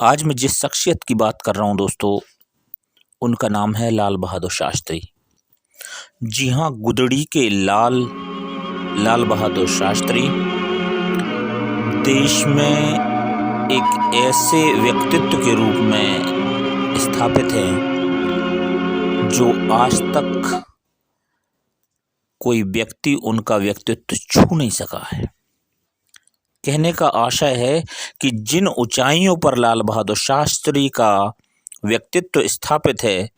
आज मैं जिस शख्सियत की बात कर रहा हूँ दोस्तों, उनका नाम है लाल बहादुर शास्त्री। जी हाँ, गुदड़ी के लाल बहादुर शास्त्री देश में एक ऐसे व्यक्तित्व के रूप में स्थापित हैं जो आज तक कोई व्यक्ति उनका व्यक्तित्व छू नहीं सका है। कहने का आशय है कि जिन ऊंचाइयों पर लाल बहादुर शास्त्री का व्यक्तित्व स्थापित है,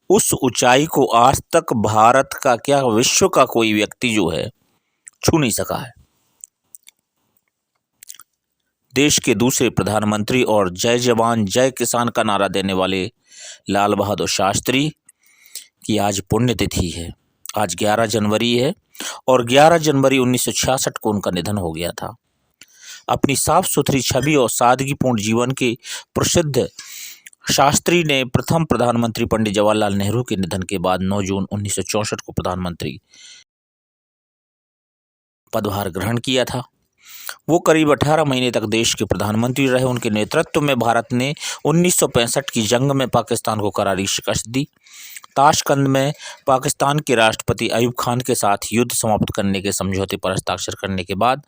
उस ऊंचाई को आज तक भारत का क्या विश्व का कोई व्यक्ति जो है छू नहीं सका है। देश के दूसरे प्रधानमंत्री और जय जवान जय किसान का नारा देने वाले लाल बहादुर शास्त्री की आज पुण्यतिथि है। आज 11 जनवरी है और 11 जनवरी 1966 को उनका निधन हो गया था। अपनी साफ सुथरी छवि और सादगीपूर्ण जीवन के प्रसिद्ध शास्त्री ने प्रथम प्रधानमंत्री पंडित जवाहरलाल नेहरू के निधन के बाद 9 जून 1964 को प्रधानमंत्री पदभार ग्रहण किया था। वो करीब 18 महीने तक देश के प्रधानमंत्री रहे। उनके नेतृत्व में भारत ने 1965 की जंग में पाकिस्तान को करारी शिकस्त दी। ताशकंद में पाकिस्तान के राष्ट्रपति अयूब खान के साथ युद्ध समाप्त करने के समझौते पर हस्ताक्षर करने के बाद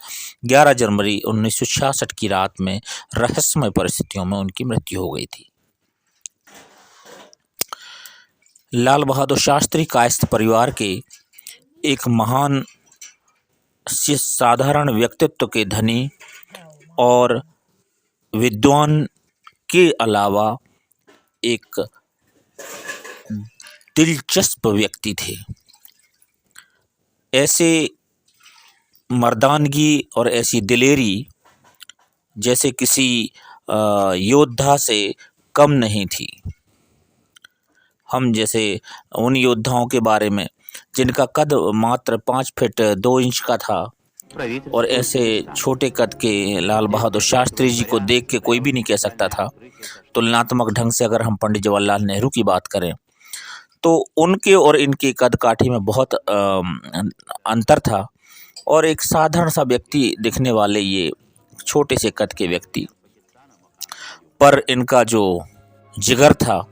11 जनवरी 1966 की रात में रहस्यमय परिस्थितियों में उनकी मृत्यु हो गई थी। लाल बहादुर शास्त्री कायस्थ परिवार के एक महान साधारण व्यक्तित्व के धनी और विद्वान के अलावा एक दिलचस्प व्यक्ति थे। ऐसे मर्दानगी और ऐसी दिलेरी जैसे किसी योद्धा से कम नहीं थी। हम जैसे उन योद्धाओं के बारे में जिनका कद मात्र 5 फीट 2 इंच का था और ऐसे छोटे कद के लाल बहादुर शास्त्री जी को देख के कोई भी नहीं कह सकता था। तुलनात्मक ढंग से अगर हम पंडित जवाहरलाल नेहरू की बात करें तो उनके और इनके कद काठी में बहुत अंतर था और एक साधारण सा व्यक्ति दिखने वाले ये छोटे से कद के व्यक्ति पर इनका जो जिगर था,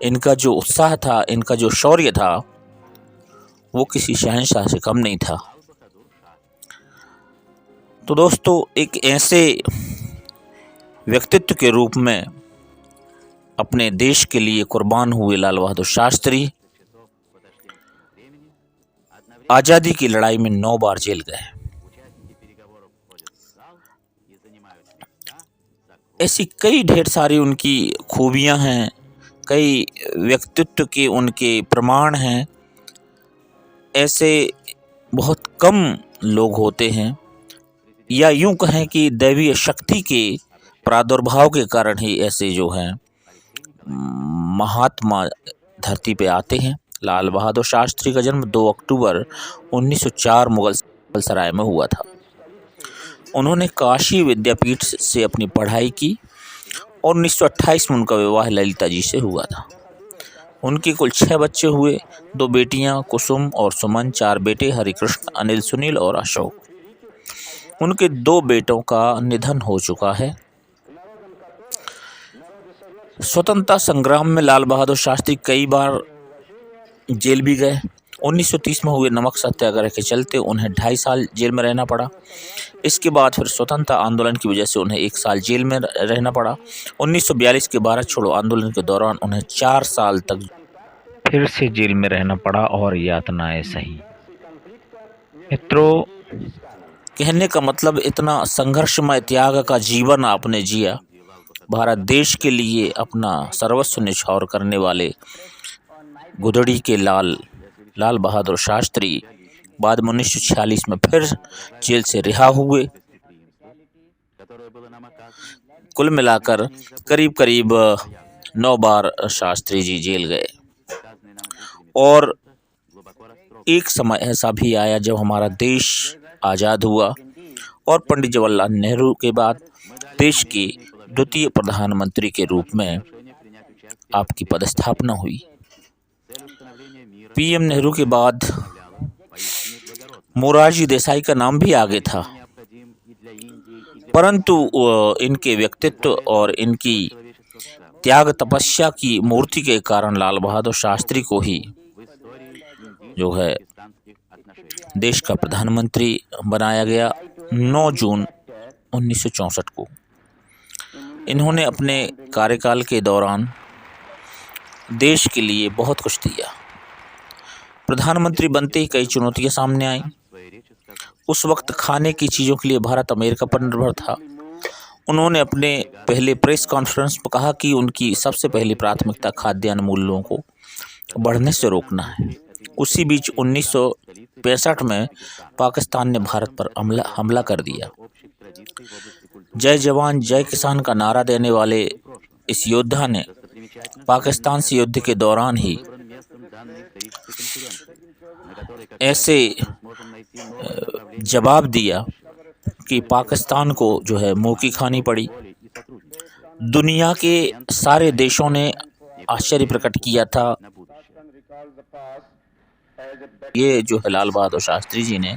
इनका जो उत्साह था, इनका जो शौर्य था, वो किसी शहंशाह से कम नहीं था। तो दोस्तों, एक ऐसे व्यक्तित्व के रूप में अपने देश के लिए कुर्बान हुए लाल बहादुर शास्त्री आज़ादी की लड़ाई में 9 बार जेल गए। ऐसी कई ढेर सारी उनकी खूबियां हैं, कई व्यक्तित्व के उनके प्रमाण हैं। ऐसे बहुत कम लोग होते हैं या यूं कहें कि दैवीय शक्ति के प्रादुर्भाव के कारण ही ऐसे जो हैं महात्मा धरती पे आते हैं। लाल बहादुर शास्त्री का जन्म 2 अक्टूबर 1904 मुगल सराय में हुआ था। उन्होंने काशी विद्यापीठ से अपनी पढ़ाई की और 1928 में उनका विवाह ललिता जी से हुआ था। उनके कुल 6 बच्चे हुए, 2 बेटियां कुसुम और सुमन, 4 बेटे हरिकृष्ण, अनिल, सुनील और अशोक। उनके 2 बेटों का निधन हो चुका है। स्वतंत्रता संग्राम में लाल बहादुर शास्त्री कई बार जेल भी गए। 1930 में हुए नमक सत्याग्रह के चलते उन्हें 2.5 साल जेल में रहना पड़ा। इसके बाद फिर स्वतंत्रता आंदोलन की वजह से उन्हें 1 साल जेल में रहना पड़ा। 1942 के भारत छोड़ो आंदोलन के दौरान उन्हें 4 साल तक फिर से जेल में रहना पड़ा और यातनाएं सही। मित्रों, कहने का मतलब इतना संघर्षमय त्याग का जीवन आपने जिया, भारत देश के लिए अपना सर्वस्व न्यौछावर करने वाले गुदड़ी के लाल बहादुर शास्त्री बाद में 1946 में फिर जेल से रिहा हुए। कुल मिलाकर करीब 9 बार शास्त्री जी जेल गए और एक समय ऐसा भी आया जब हमारा देश आज़ाद हुआ और पंडित जवाहरलाल नेहरू के बाद देश के द्वितीय प्रधानमंत्री के रूप में आपकी पदस्थापना हुई। पीएम नेहरू के बाद मोरारजी देसाई का नाम भी आगे था, परंतु इनके व्यक्तित्व और इनकी त्याग तपस्या की मूर्ति के कारण लाल बहादुर शास्त्री को ही जो है देश का प्रधानमंत्री बनाया गया 9 जून 1964 को। इन्होंने अपने कार्यकाल के दौरान देश के लिए बहुत कुछ दिया। प्रधानमंत्री बनते ही कई चुनौतियां सामने आईं। उस वक्त खाने की चीज़ों के लिए भारत अमेरिका पर निर्भर था। उन्होंने अपने पहले प्रेस कॉन्फ्रेंस में कहा कि उनकी सबसे पहली प्राथमिकता खाद्यान्न मूल्यों को बढ़ने से रोकना है। उसी बीच 1965 में पाकिस्तान ने भारत पर हमला कर दिया। जय जवान जय किसान का नारा देने वाले इस योद्धा ने पाकिस्तान से युद्ध के दौरान ही ऐसे जवाब दिया कि पाकिस्तान को जो है मुंह की खानी पड़ी। दुनिया के सारे देशों ने आश्चर्य प्रकट किया था। ये जो है लाल बहादुर शास्त्री जी ने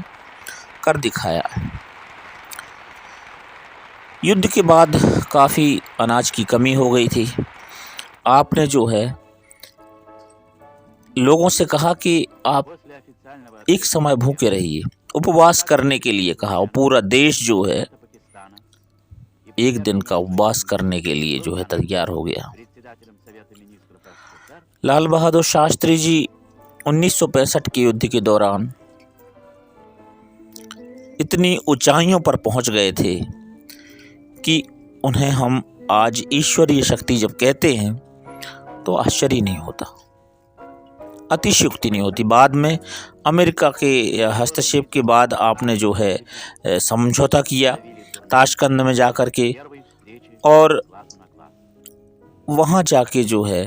कर दिखाया। युद्ध के बाद काफ़ी अनाज की कमी हो गई थी। आपने जो है लोगों से कहा कि आप एक समय भूखे रहिए, उपवास करने के लिए कहा। और पूरा देश जो है एक दिन का उपवास करने के लिए जो है तैयार हो गया। लाल बहादुर शास्त्री जी 1965 के युद्ध के दौरान इतनी ऊंचाइयों पर पहुंच गए थे कि उन्हें हम आज ईश्वरीय शक्ति जब कहते हैं तो आश्चर्य नहीं होता, अतिशयोक्ति नहीं होती। बाद में अमेरिका के हस्तक्षेप के बाद आपने जो है समझौता किया ताशकंद में जाकर के, और वहाँ जाके जो है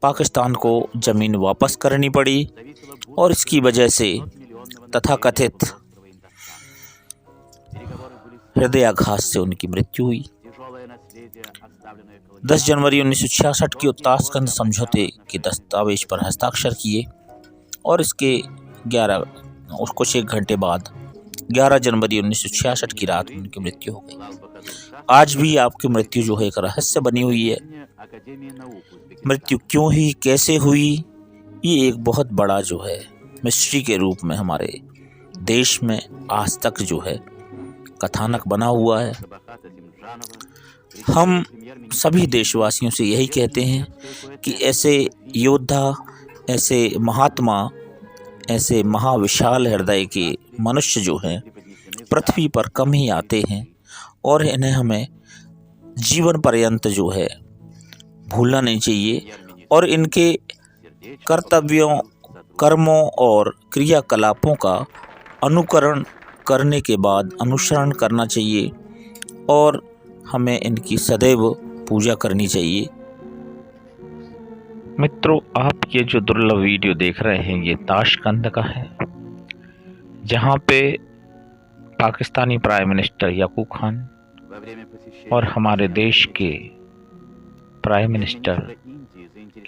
पाकिस्तान को ज़मीन वापस करनी पड़ी। और इसकी वजह से तथाकथित हृदयाघात से उनकी मृत्यु हुई। 10 जनवरी 1966 की ताशकंद समझौते के दस्तावेज पर हस्ताक्षर किए और इसके कुछ एक घंटे बाद 11 जनवरी 1966 की रात में उनकी मृत्यु हो गई। आज भी आपकी मृत्यु जो है एक रहस्य बनी हुई है। मृत्यु क्यों हुई, कैसे हुई, ये एक बहुत बड़ा जो है मिस्ट्री के रूप में हमारे देश में आज तक जो है कथानक बना हुआ है। हम सभी देशवासियों से यही कहते हैं कि ऐसे योद्धा, ऐसे महात्मा, ऐसे महाविशाल हृदय के मनुष्य जो हैं पृथ्वी पर कम ही आते हैं और इन्हें हमें जीवन पर्यंत जो है भूलना नहीं चाहिए और इनके कर्तव्यों, कर्मों और क्रियाकलापों का अनुकरण करने के बाद अनुसरण करना चाहिए और हमें इनकी सदैव पूजा करनी चाहिए। मित्रों, आप ये जो दुर्लभ वीडियो देख रहे हैं ये ताशकंद का है, जहाँ पे पाकिस्तानी प्राइम मिनिस्टर याकूब खान और हमारे देश के प्राइम मिनिस्टर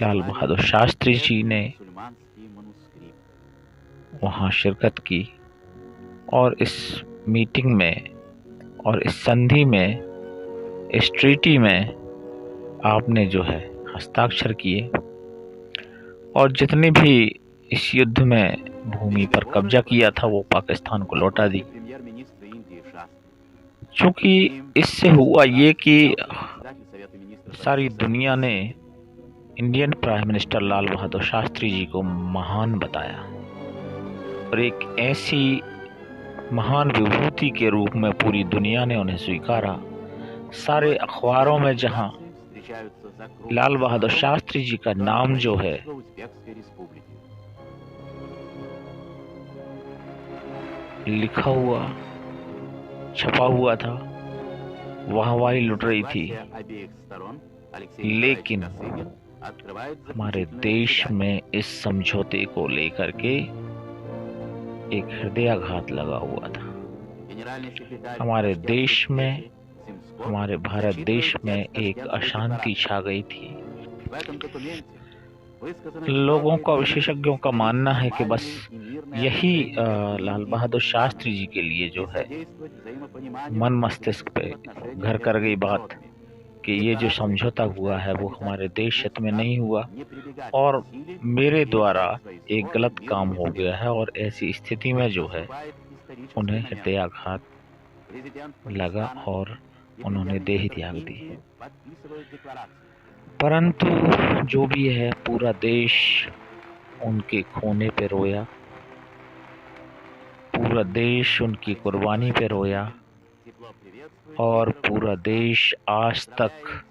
लाल बहादुर शास्त्री जी ने वहाँ शिरकत की और इस मीटिंग में और इस संधि में, इस ट्रीटी में आपने जो है हस्ताक्षर किए और जितने भी इस युद्ध में भूमि पर कब्जा किया था वो पाकिस्तान को लौटा दी। क्योंकि इससे हुआ ये कि सारी दुनिया ने Indian prime minister Lal Bahadur Shastri ji को महान बताया और एक ऐसी महान विभूति के रूप में पूरी दुनिया ने उन्हें स्वीकारा। सारे अखबारों में जहां लाल बहादुर शास्त्री जी का नाम जो है लिखा हुआ, छपा हुआ था, वाहवाही लुट रही थी। लेकिन हमारे देश में इस समझौते को लेकर के एक हृदयाघात लगा हुआ था। हमारे देश में, हमारे भारत देश में एक अशांति छा गई थी। लोगों का, विशेषज्ञों का मानना है कि बस यही लाल बहादुर शास्त्री जी के लिए जो है मन मस्तिष्क पे घर कर गई बात कि ये जो समझौता हुआ है वो हमारे देश हित में नहीं हुआ और मेरे द्वारा एक गलत काम हो गया है, और ऐसी स्थिति में जो है उन्हें हृदयाघात लगा और उन्होंने देह त्याग दी। परंतु जो भी है, पूरा देश उनके खोने पे रोया, पूरा देश उनकी कुर्बानी पे रोया, और पूरा देश आज तक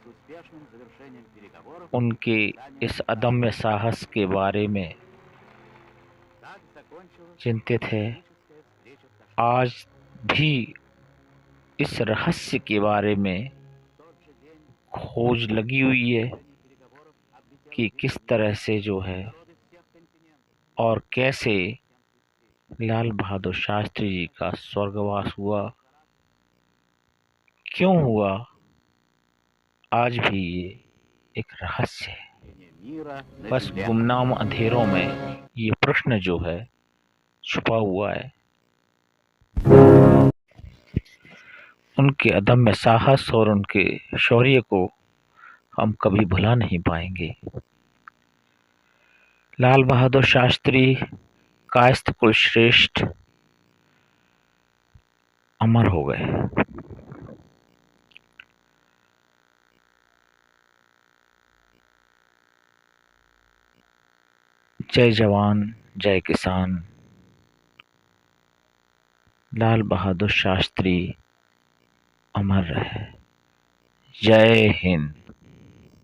उनके इस अदम्य साहस के बारे में चिंतित है। आज भी इस रहस्य के बारे में खोज लगी हुई है कि किस तरह से जो है और कैसे लाल बहादुर शास्त्री जी का स्वर्गवास हुआ, क्यों हुआ, आज भी ये एक रहस्य है। बस गुमनाम अंधेरों में ये प्रश्न जो है छुपा हुआ है। उनके अदम्य साहस और उनके शौर्य को हम कभी भुला नहीं पाएंगे। लाल बहादुर शास्त्री कायस्थ कुल श्रेष्ठ अमर हो गए। जय जवान जय किसान। लाल बहादुर शास्त्री अमर रहे। जय हिंद।